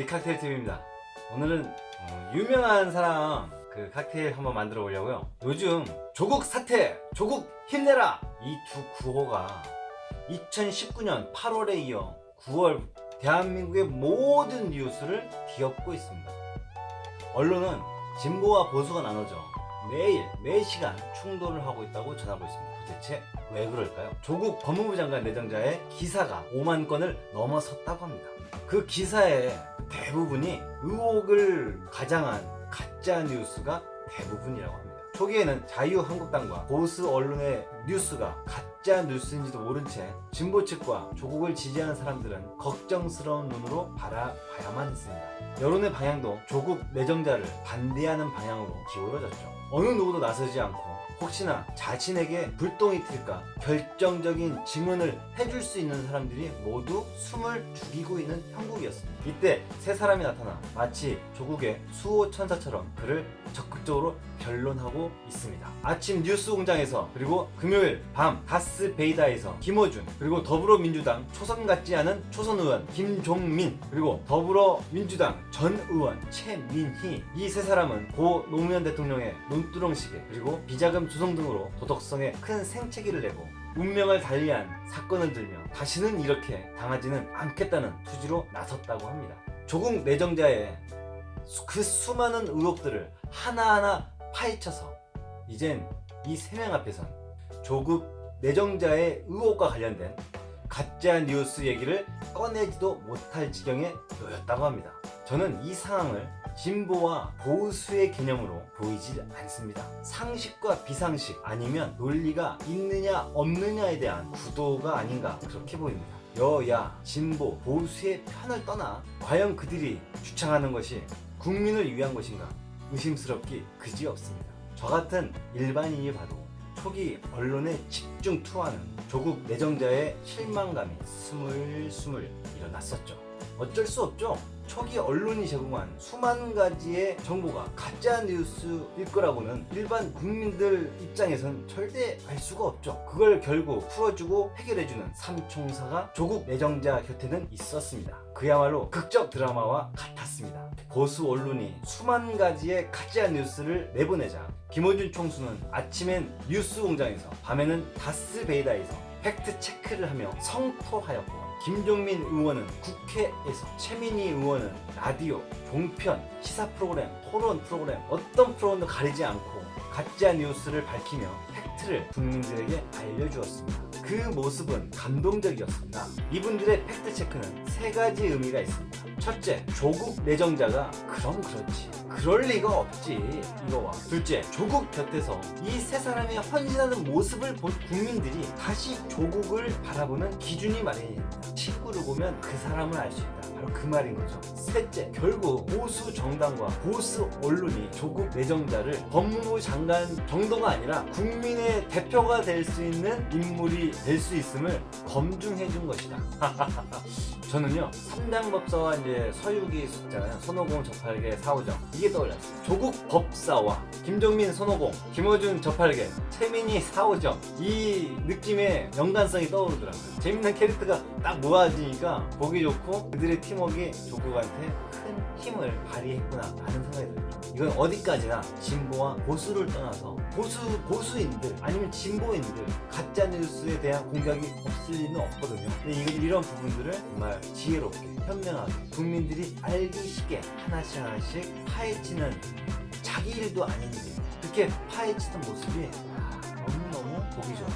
칵테일 TV입니다. 오늘은 유명한 사람 그 칵테일 한번 만들어 보려고요. 요즘 조국 사태, 조국 힘내라! 이 두 구호가 2019년 8월에 이어 9월 대한민국의 모든 뉴스를 뒤엎고 있습니다. 언론은 진보와 보수가 나눠져 매일 매시간 충돌을 하고 있다고 전하고 있습니다. 도대체 왜 그럴까요? 조국 법무부 장관 내정자의 기사가 5만 건을 넘어섰다고 합니다. 그 기사의 대부분이 의혹을 가장한 가짜 뉴스가 대부분이라고 합니다. 초기에는 자유한국당과 보수 언론의 뉴스가 가짜 뉴스인지도 모른 채 진보 측과 조국을 지지하는 사람들은 걱정스러운 눈으로 바라봐야만 했습니다. 여론의 방향도 조국 내정자를 반대하는 방향으로 기울어졌죠. 어느 누구도 나서지 않고 혹시나 자신에게 불똥이 튈까 결정적인 증언을 해줄 수 있는 사람들이 모두 숨을 죽이고 있는 형국이었습니다. 이때 세 사람이 나타나 마치 조국의 수호천사처럼 그를 적극적으로 변론하고 있습니다. 아침 뉴스공장에서, 그리고 금요일 밤 다스베이다에서 김어준, 그리고 더불어민주당 초선 같지 않은 초선 의원 김종민, 그리고 더불어민주당 전 의원 최민희, 이 세 사람은 고 노무현 대통령의 논두렁시계 그리고 비자금 조성 등으로 도덕성에 큰 생채기를 내고 운명을 달리한 사건을 들며 다시는 이렇게 당하지는 않겠다는 투지로 나섰다고 합니다. 조국 내정자의 그 수많은 의혹들을 하나하나 파헤쳐서 이젠 이 세 명 앞에선 조국 내정자의 의혹과 관련된 가짜 뉴스 얘기를 꺼내지도 못할 지경에 놓였다고 합니다. 저는 이 상황을 진보와 보수의 개념으로 보이지 않습니다. 상식과 비상식, 아니면 논리가 있느냐 없느냐에 대한 구도가 아닌가 그렇게 보입니다. 여야, 진보, 보수의 편을 떠나 과연 그들이 주창하는 것이 국민을 위한 것인가 의심스럽기 그지없습니다. 저 같은 일반인이 봐도 초기 언론의 집중 투하는 조국 내정자의 실망감이 스물스물 일어났었죠. 어쩔 수 없죠. 초기 언론이 제공한 수만 가지의 정보가 가짜 뉴스일 거라고는 일반 국민들 입장에선 절대 알 수가 없죠. 그걸 결국 풀어주고 해결해주는 삼총사가 조국 내정자 곁에는 있었습니다. 그야말로 극적 드라마와 같았습니다. 보수 언론이 수만 가지의 가짜 뉴스를 내보내자 김어준 총수는 아침엔 뉴스공장에서, 밤에는 다스베이다에서 팩트 체크를 하며 성토하였고, 김종민 의원은 국회에서, 최민희 의원은 라디오, 종편, 시사 프로그램, 토론 프로그램, 어떤 프로그램도 가리지 않고 가짜 뉴스를 밝히며 팩트를 국민들에게 알려주었습니다. 그 모습은 감동적이었습니다. 이분들의 팩트 체크는 세 가지 의미가 있습니다. 첫째, 조국 내정자가 그럼 그렇지, 그럴 리가 없지, 이거와 둘째, 조국 곁에서 이 세 사람이 헌신하는 모습을 본 국민들이 다시 조국을 바라보는 기준이 마련이 됩니다. 친구를 보면 그 사람을 알 수 있다, 바로 그 말인 거죠. 셋째, 결국 보수 정당과 보수 언론이 조국 내정자를 법무부 장관 정도가 아니라 국민의 대표가 될 수 있는 인물이 될 수 있음을 검증해 준 것이다. 저는요, 삼장법사와 이제 서유기 있잖아요. 손오공 저팔계 사오정, 이게 떠올랐어요. 조국 법사와 김종민 손오공, 김어준 저팔계, 최민희 사오정, 이 느낌의 연관성이 떠오르더라고요. 재밌는 캐릭터가 딱 모아지니까 보기 좋고 그들의 팀워크가 조국한테 큰 힘을 발휘했구나 라는 생각이 들어요. 이건 어디까지나 진보와 보수를 떠나서 보수인들 아니면 진보인들 가짜 뉴스에 대한 공격이 없을 리는 없거든요. 근데 이런 부분들을 정말 지혜롭게 현명하게 국민들이 알기 쉽게 하나씩 파헤치는, 자기 일도 아닌데 그렇게 파헤치는 모습이 너무너무 보기 좋고,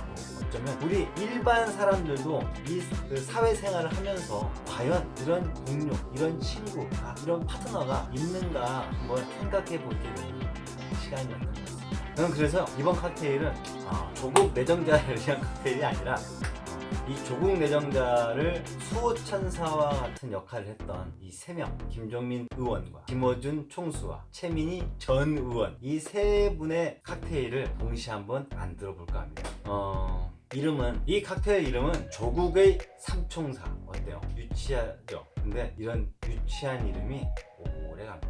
어쩌면 우리 일반 사람들도 이 사회생활을 하면서 과연 이런 동료, 이런 친구, 이런 파트너가 있는가 한번 생각해 보게 되는 시간이었던 것 같습니다. 저는 그래서 이번 칵테일은 조국 내정자를 위한 칵테일이 아니라 이 조국 내정자를 수호천사와 같은 역할을 했던 이 세 명, 김종민 의원과 김어준 총수와 최민희 전 의원, 이 세 분의 칵테일을 동시에 한번 만들어 볼까 합니다. 이 칵테일 이름은 조국의 삼총사. 어때요? 유치하죠? 근데 이런 유치한 이름이 오래 갑니다.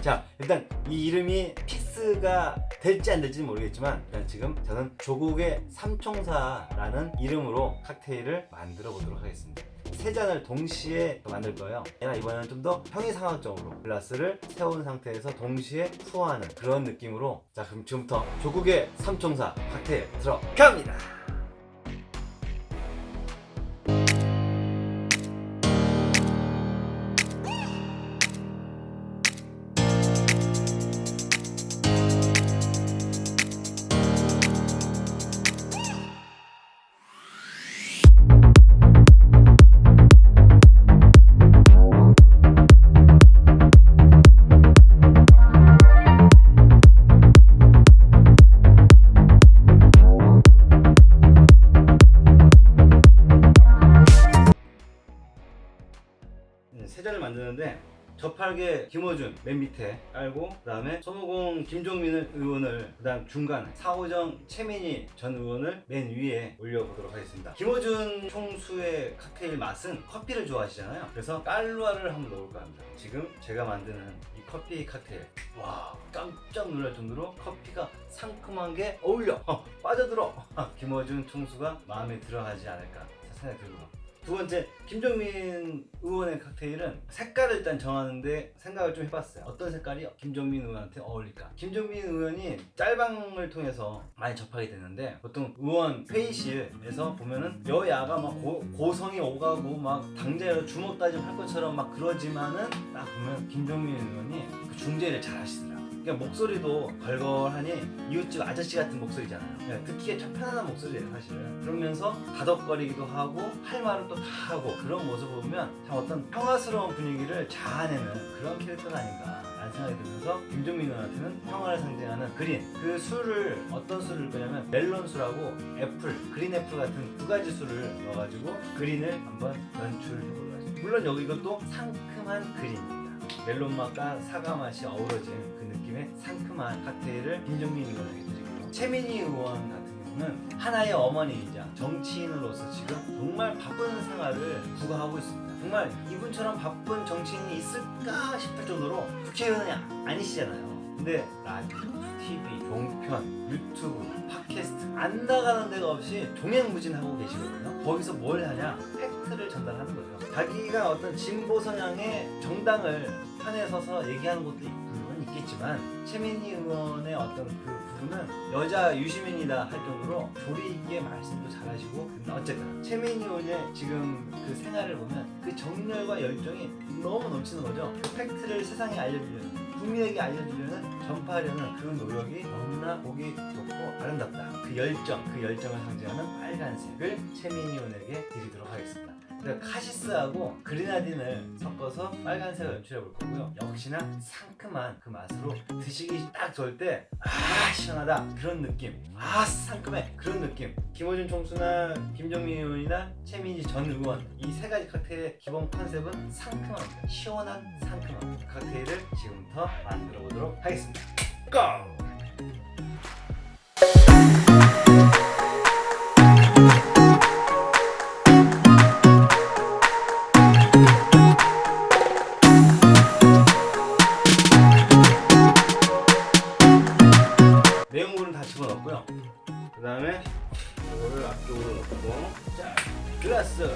자, 일단 이 이름이 픽스가 될지 안 될지는 모르겠지만 일단 지금 저는 조국의 삼총사라는 이름으로 칵테일을 만들어 보도록 하겠습니다. 세 잔을 동시에 만들 거예요. 이번에는 좀 더 형이상학적으로 글라스를 세운 상태에서 동시에 투어하는 그런 느낌으로. 자, 그럼 지금부터 조국의 삼총사 칵테일 들어갑니다. 세 잔을 만드는데 저팔계 김어준 맨 밑에 깔고, 그 다음에 손오공 김종민 의원을 그 다음 중간에, 사오정 최민희 전 의원을 맨 위에 올려보도록 하겠습니다. 김어준 총수의 칵테일 맛은 커피를 좋아하시잖아요. 그래서 깔루아를 한번 넣을까 합니다. 지금 제가 만드는 이 커피 칵테일, 와, 깜짝 놀랄 정도로 커피가 상큼한 게 어울려, 빠져들어. 김어준 총수가 마음에 들어하지 않을까 생각이 들고. 두 번째, 김종민 의원의 칵테일은 색깔을 일단 정하는데 생각을 좀 해봤어요. 어떤 색깔이 김종민 의원한테 어울릴까? 김종민 의원이 짤방을 통해서 많이 접하게 되는데, 보통 의원 회의실에서 보면은 여야가 막 고성이 오가고 막 당장으로 주먹 다짐 할 것처럼 막 그러지만은 딱 보면 김종민 의원이 그 중재를 잘 하시더라고요. 그러니까 목소리도 걸걸하니 이웃집 아저씨 같은 목소리잖아요. 듣기에 참 편안한 목소리예요, 사실은. 그러면서 다독거리기도 하고 할 말은 또 다 하고, 그런 모습을 보면 참 어떤 평화스러운 분위기를 자아내는 그런 캐릭터가 아닌가 라는 생각이 들면서, 김종민 의원한테는 평화를 상징하는 그린, 그 술을 어떤 술을 넣을 거냐면 멜론술하고 애플, 그린 애플 같은 두 가지 술을 넣어가지고 그린을 한번 연출해보려고 하죠. 물론 여기 이것도 상큼한 그린입니다. 멜론 맛과 사과 맛이 어우러진 그 느낌의 상큼한 칵테일을 김종민 의원에게 드리고요. 최민희 의원 같은 경우는 하나의 어머니이자 정치인으로서 지금 정말 바쁜 생활을 부과하고 있습니다. 정말 이분처럼 바쁜 정치인이 있을까 싶을 정도로 국회의원이 아니시잖아요. 근데 라디오, TV, 종편, 유튜브, 팟캐스트 안 나가는 데가 없이 종횡무진하고 계시거든요. 거기서 뭘 하냐? 팩트를 전달하는 거죠. 자기가 어떤 진보 성향의 정당을 편에 서서 얘기하는 것도 물론 있겠지만, 최민희 의원의 어떤 그 부분은 여자 유시민이다 할 정도로 조리 있게 말씀도 잘하시고. 근데 어쨌든 최민희 의원의 지금 그 생활을 보면 그 정열과 열정이 너무 넘치는 거죠. 그 팩트를 세상에 알려주려는, 국민에게 알려주려는, 전파하려는 그 노력이 너무나 보기 좋고 아름답다. 그 열정을 상징하는 빨간색을 최민희 의원에게 드리도록 하겠습니다. 카시스하고 그리나딘을 섞어서 빨간색을 연출해 볼 거고요. 역시나 상큼한 그 맛으로 드시기 딱 좋을 때, 아 시원하다 그런 느낌, 아 상큼해 그런 느낌. 김어준 총수나 김종민 의원이나 최민희 전 의원, 이 세 가지 칵테일의 기본 컨셉은 상큼합니다. 시원한 상큼한 칵테일을 지금부터 만들어 보도록 하겠습니다. 고! 내용물은 다 집어넣고요. 그 다음에 이거를 앞쪽으로 넣고, 자, 글라스.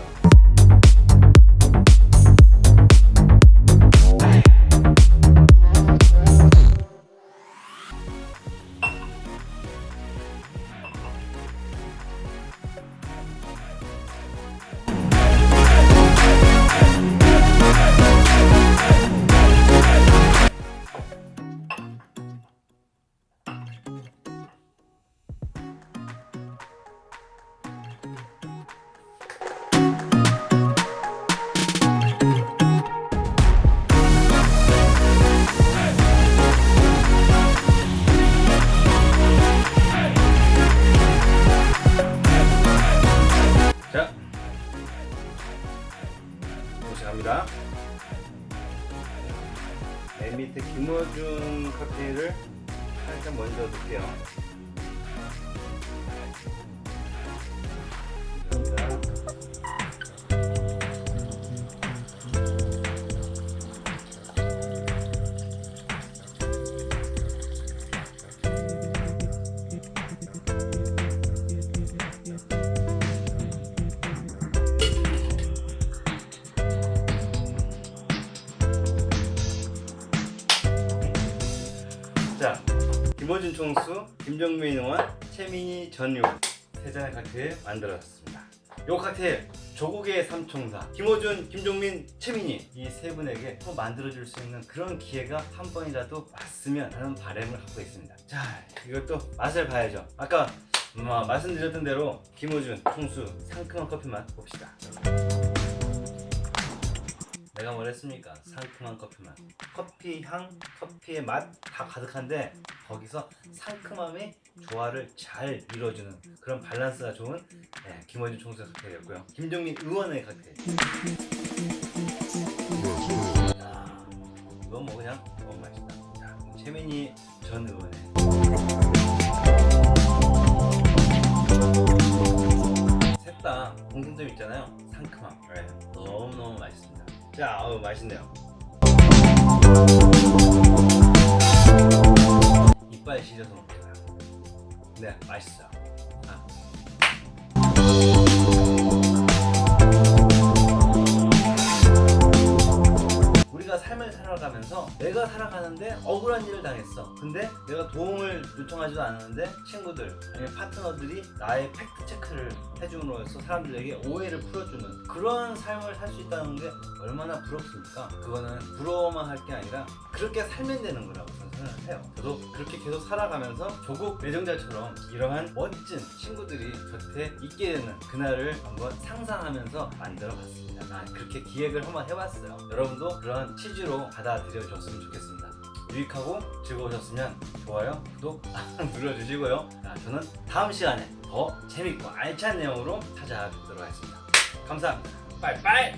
김호준 총수, 김종민 의원, 최민희 전 의원 세 잔의 칵테일 만들어졌습니다. 요 칵테일 조국의 삼총사 김호준, 김종민, 최민희 이 세 분에게 또 만들어줄 수 있는 그런 기회가 한 번이라도 왔으면 하는 바람을 갖고 있습니다. 자, 이것도 맛을 봐야죠. 아까 말씀드렸던 대로 김호준 총수 상큼한 커피 맛 봅시다. 내가 뭘 했습니까? 상큼한 커피 맛. 커피 향, 커피의 맛 다 가득한데 거기서 상큼함의 조화를 잘 이루어주는 그런 밸런스가 좋은 김호준 총수의 칵테일이었고요. 김종민 의원의 칵테일. 이건 뭐 그냥 너무 맛있다. 자, 최민희 전 의원의 셋 다 공통점 있잖아요. 상큼함. 너무너무 맛있습니다. 자, 맛있네요. 이빨 시려서 먹어요. 네, 맛있어요. 우리가 삶을 살아가면서 내가 살아가는데 억울한 일을 당했어. 근데 내가 도움을 요청하지도 않았는데 친구들 아니면 파트너들이 나의 팩트 체크를 해줌으로써 사람들에게 오해를 풀어주는 그런 삶을 살 수 있다는 게 얼마나 부럽습니까? 그거는 부러워만 할 게 아니라 그렇게 살면 되는 거라고 저는 생각을 해요. 저도 그렇게 계속 살아가면서 조국 내정자처럼 이러한 멋진 친구들이 곁에 있게 되는 그날을 한번 상상하면서 만들어 봤습니다. 그렇게 기획을 한번 해봤어요. 여러분도 그런 취지로 받아들여 줬으면 좋겠습니다. 유익하고 즐거우셨으면 좋아요, 구독 눌러주시고요. 저는 다음 시간에 더 재밌고 알찬 내용으로 찾아뵙도록 하겠습니다. 감사합니다. 빠이빠이.